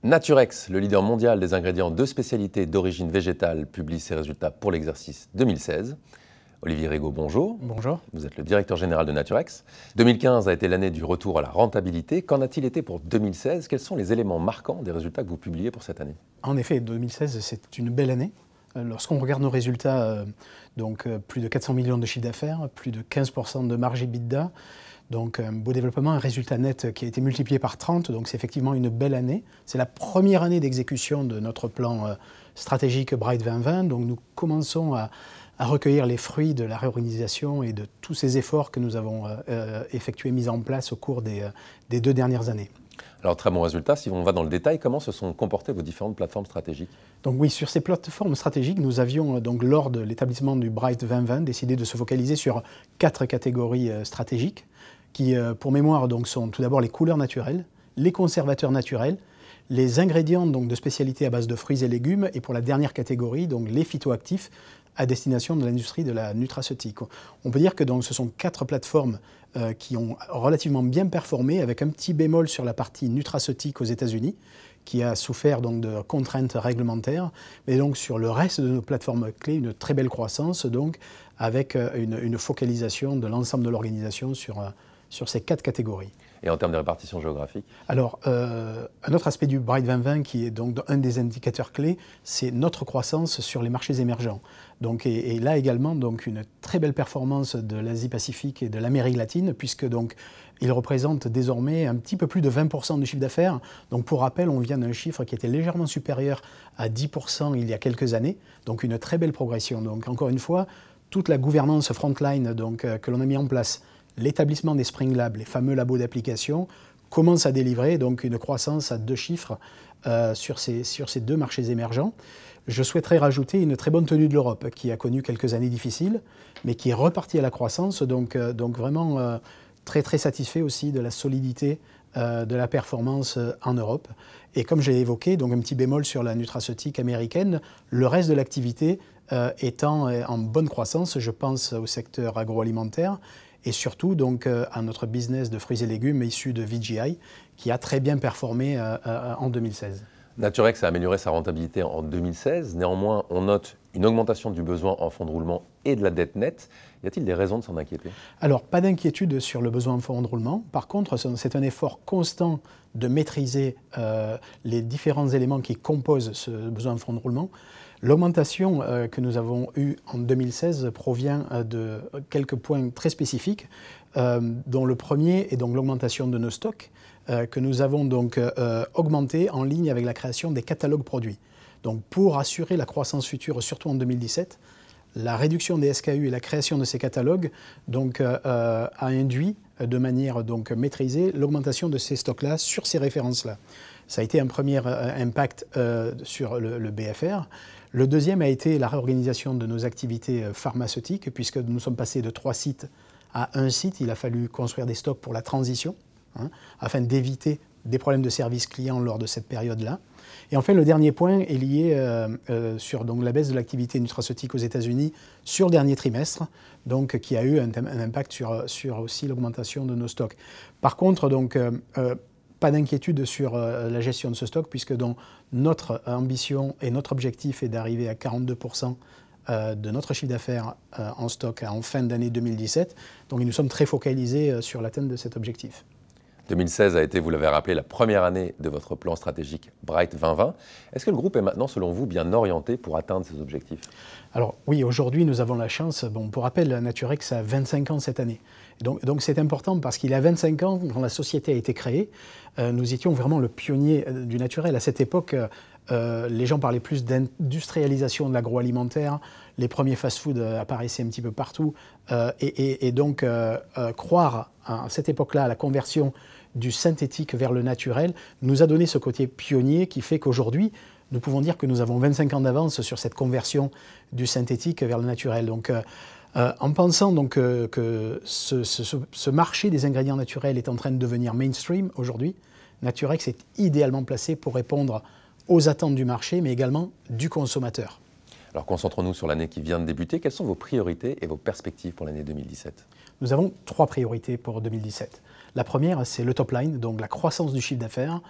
Naturex, le leader mondial des ingrédients de spécialité d'origine végétale, publie ses résultats pour l'exercice 2016. Olivier Rigaud, bonjour. Bonjour. Vous êtes le directeur général de Naturex. 2015 a été l'année du retour à la rentabilité. Qu'en a-t-il été pour 2016? Quels sont les éléments marquants des résultats que vous publiez pour cette année? En effet, 2016, c'est une belle année. Lorsqu'on regarde nos résultats, plus de 400 millions de chiffre d'affaires, plus de 15% de marge EBITDA, donc un beau développement, un résultat net qui a été multiplié par 30, donc c'est effectivement une belle année. C'est la première année d'exécution de notre plan stratégique Bright 2020, donc nous commençons à recueillir les fruits de la réorganisation et de tous ces efforts que nous avons effectués, mis en place au cours des 2 dernières années. Alors, très bon résultat. Si on va dans le détail, comment se sont comportées vos différentes plateformes stratégiques? Donc oui, sur ces plateformes stratégiques, nous avions donc lors de l'établissement du Bright 2020 décidé de se focaliser sur 4 catégories stratégiques qui, pour mémoire, donc, sont tout d'abord les couleurs naturelles, les conservateurs naturels, les ingrédients donc, de spécialité à base de fruits et légumes, et pour la dernière catégorie, donc, les phytoactifs à destination de l'industrie de la nutraceutique. On peut dire que donc, ce sont 4 plateformes qui ont relativement bien performé, avec un petit bémol sur la partie nutraceutique aux États-Unis, qui a souffert donc, de contraintes réglementaires, mais donc sur le reste de nos plateformes clés, une très belle croissance, donc, avec une focalisation de l'ensemble de l'organisation sur ces 4 catégories. Et en termes de répartition géographique? Alors, un autre aspect du Bright 2020 qui est donc un des indicateurs clés, c'est notre croissance sur les marchés émergents. Donc, et là également, donc, une très belle performance de l'Asie-Pacifique et de l'Amérique latine, puisque donc, il représente désormais un petit peu plus de 20% du chiffre d'affaires. Donc, pour rappel, on vient d'un chiffre qui était légèrement supérieur à 10% il y a quelques années. Donc, une très belle progression. Donc, encore une fois, toute la gouvernance frontline donc, que l'on a mis en place, l'établissement des Spring Labs, les fameux labos d'application, commence à délivrer donc une croissance à 2 chiffres sur ces 2 marchés émergents. Je souhaiterais rajouter une très bonne tenue de l'Europe, qui a connu quelques années difficiles, mais qui est repartie à la croissance, donc vraiment très très satisfait aussi de la solidité de la performance en Europe. Et comme je l'ai évoqué, donc un petit bémol sur la nutraceutique américaine, le reste de l'activité étant en bonne croissance, je pense au secteur agroalimentaire, et surtout donc, à notre business de fruits et légumes issu de VGI, qui a très bien performé en 2016. Naturex a amélioré sa rentabilité en 2016. Néanmoins, on note une augmentation du besoin en fonds de roulement et de la dette nette. Y a-t-il des raisons de s'en inquiéter? Alors, pas d'inquiétude sur le besoin en fonds de roulement. Par contre, c'est un effort constant de maîtriser les différents éléments qui composent ce besoin en fonds de roulement. L'augmentation que nous avons eue en 2016 provient de quelques points très spécifiques, dont le premier est donc l'augmentation de nos stocks, que nous avons donc augmenté en ligne avec la création des catalogues produits. Donc pour assurer la croissance future, surtout en 2017, la réduction des SKU et la création de ces catalogues donc, a induit de manière donc, maîtrisée l'augmentation de ces stocks-là sur ces références-là. Ça a été un premier impact sur le BFR. Le deuxième a été la réorganisation de nos activités pharmaceutiques, puisque nous sommes passés de 3 sites à 1 site. Il a fallu construire des stocks pour la transition, afin d'éviter des problèmes de service client lors de cette période-là. Et enfin, le dernier point est lié sur donc, la baisse de l'activité nutraceutique aux États-Unis sur le dernier trimestre, donc, qui a eu un impact sur aussi l'augmentation de nos stocks. Par contre, donc, pas d'inquiétude sur la gestion de ce stock, puisque donc, notre ambition et notre objectif est d'arriver à 42% de notre chiffre d'affaires en stock en fin d'année 2017. Donc nous sommes très focalisés sur l'atteinte de cet objectif. 2016 a été, vous l'avez rappelé, la première année de votre plan stratégique Bright 2020. Est-ce que le groupe est maintenant, selon vous, bien orienté pour atteindre ses objectifs? Alors oui, aujourd'hui, nous avons la chance, pour rappel, Naturex a 25 ans cette année. Donc c'est important parce qu'il y a 25 ans, quand la société a été créée, nous étions vraiment le pionnier du naturel. À cette époque, les gens parlaient plus d'industrialisation de l'agroalimentaire, les premiers fast-foods apparaissaient un petit peu partout, et donc croire à cette époque-là à la conversion du synthétique vers le naturel nous a donné ce côté pionnier qui fait qu'aujourd'hui, nous pouvons dire que nous avons 25 ans d'avance sur cette conversion du synthétique vers le naturel. Donc, en pensant donc, que ce marché des ingrédients naturels est en train de devenir mainstream aujourd'hui, Naturex est idéalement placé pour répondre aux attentes du marché, mais également du consommateur. Alors concentrons-nous sur l'année qui vient de débuter. Quelles sont vos priorités et vos perspectives pour l'année 2017? Nous avons 3 priorités pour 2017. La première, c'est le top line, donc la croissance du chiffre d'affaires,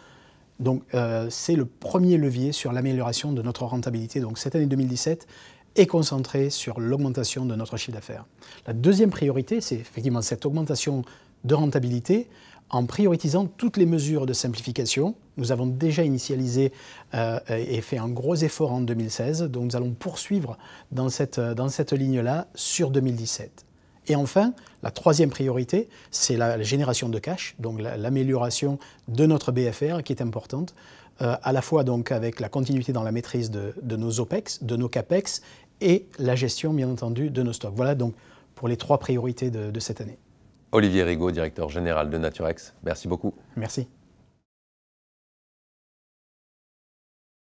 Donc c'est le premier levier sur l'amélioration de notre rentabilité. Donc cette année 2017 est concentrée sur l'augmentation de notre chiffre d'affaires. La deuxième priorité, c'est effectivement cette augmentation de rentabilité en prioritisant toutes les mesures de simplification. Nous avons déjà initialisé et fait un gros effort en 2016, donc nous allons poursuivre dans cette ligne-là sur 2017. Et enfin, la troisième priorité, c'est la génération de cash, donc l'amélioration de notre BFR qui est importante, à la fois donc avec la continuité dans la maîtrise de nos OPEX, de nos CAPEX et la gestion bien entendu de nos stocks. Voilà donc pour les trois priorités de cette année. Olivier Rigaud, directeur général de Naturex, merci beaucoup. Merci.